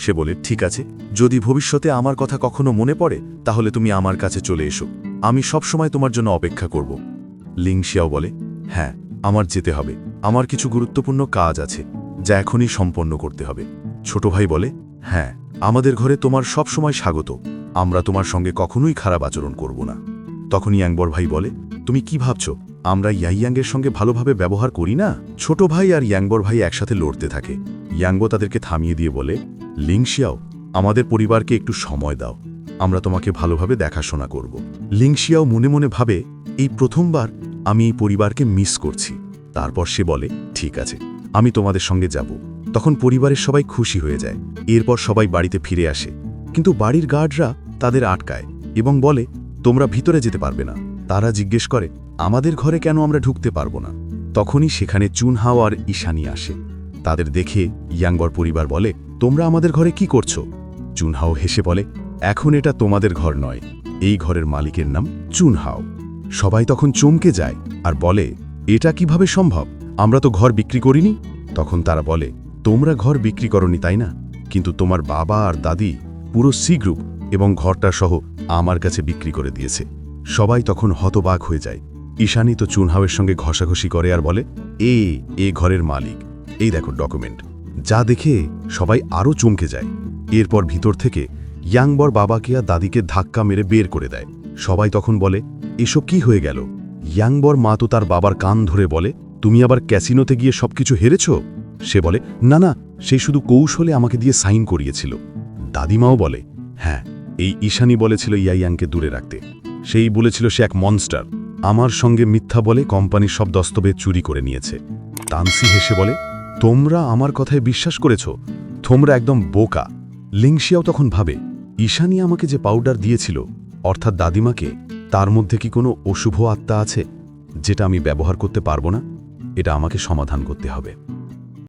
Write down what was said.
সে বলে, ঠিক আছে, যদি ভবিষ্যতে আমার কথা কখনো মনে পড়ে তাহলে তুমি আমার কাছে চলে এসো, আমি সবসময় তোমার জন্য অপেক্ষা করব। লিংশিয়াও বলে, হ্যাঁ, আমার যেতে হবে, আমার কিছু গুরুত্বপূর্ণ কাজ আছে যা এখনই সম্পন্ন করতে হবে। ছোট ভাই বলে, হ্যাঁ, আমাদের ঘরে তোমার সব সময় স্বাগত, আমরা তোমার সঙ্গে কখনোই খারাপ আচরণ করব না। তখন ইয়াংবর ভাই বলে, তুমি কি ভাবছ আমরা ইয়াইয়াংয়ের সঙ্গে ভালোভাবে ব্যবহার করি না? ছোট ভাই আর ইয়াংবর ভাই একসাথে লড়তে থাকে। ইয়াংবো তাদেরকে থামিয়ে দিয়ে বলে, লিংশিয়াও, আমাদের পরিবারকে একটু সময় দাও, আমরা তোমাকে ভালোভাবে দেখাশোনা করব। লিংশিয়াও মনে মনে ভাবে, এই প্রথমবার আমি এই পরিবারকে মিস করছি। তারপর সে বলে, ঠিক আছে, আমি তোমাদের সঙ্গে যাব। তখন পরিবারের সবাই খুশি হয়ে যায়। এরপর সবাই বাড়িতে ফিরে আসে, কিন্তু বাড়ির গার্ডরা তাদের আটকায় এবং বলে, তোমরা ভিতরে যেতে পারবে না। তারা জিজ্ঞেস করে, আমাদের ঘরে কেন আমরা ঢুকতে পারবো না? তখনই সেখানে চুনহাও আর ঈশানী আসে। তাদের দেখে ইয়াংবর পরিবার বলে, তোমরা আমাদের ঘরে কি করছো? চুনহাও হেসে বলে, এখন এটা তোমাদের ঘর নয়, এই ঘরের মালিকের নাম চুনহাও। সবাই তখন চমকে যায় আর বলে, এটা কিভাবে সম্ভব? আমরা তো ঘর বিক্রি করিনি। তখন তারা বলে, তোমরা ঘর বিক্রি করনি তাই না, কিন্তু তোমার বাবা আর দাদি পুরো সি গ্রুপ এবং ঘরটা সহ আমার কাছে বিক্রি করে দিয়েছে। সবাই তখন হতবাক হয়ে যায়। ঈশানী তো চুনহাওয়ের সঙ্গে ঘষাঘষি করে আর বলে, এ ঘরের মালিক, এই দেখো ডকুমেন্ট। যা দেখে সবাই আরও চমকে যায়। এরপর ভিতর থেকে ইয়াংবর বাবাকে আর দাদিকে ধাক্কা মেরে বের করে দেয়। সবাই তখন বলে, এসব কি হয়ে গেল? ইয়াংবর মা তো তার বাবার কান ধরে বলে, তুমি আবার ক্যাসিনোতে গিয়ে সবকিছু হেরেছ? সে বলে, না না, সে শুধু কৌশলে আমাকে দিয়ে সাইন করিয়েছিল। দাদিমাও বলে, হ্যাঁ, এই ঈশানী বলেছিল ইয়াইয়াংকে দূরে রাখতে, সেই বলেছিল সে এক মনস্টার, আমার সঙ্গে মিথ্যা বলে কোম্পানির সব দস্তাবেজ চুরি করে নিয়েছে। তানসি হেসে বলে, তোমরা আমার কথায় বিশ্বাস করেছ? তোমরা একদম বোকা। লিংশিয়াও তখন ভাবে, ঈশানী আমাকে যে পাউডার দিয়েছিল, অর্থাৎ দাদিমাকে, তার মধ্যে কি কোনো অশুভ আত্মা আছে যেটা আমি ব্যবহার করতে পারবো না? এটা আমাকে সমাধান করতে হবে।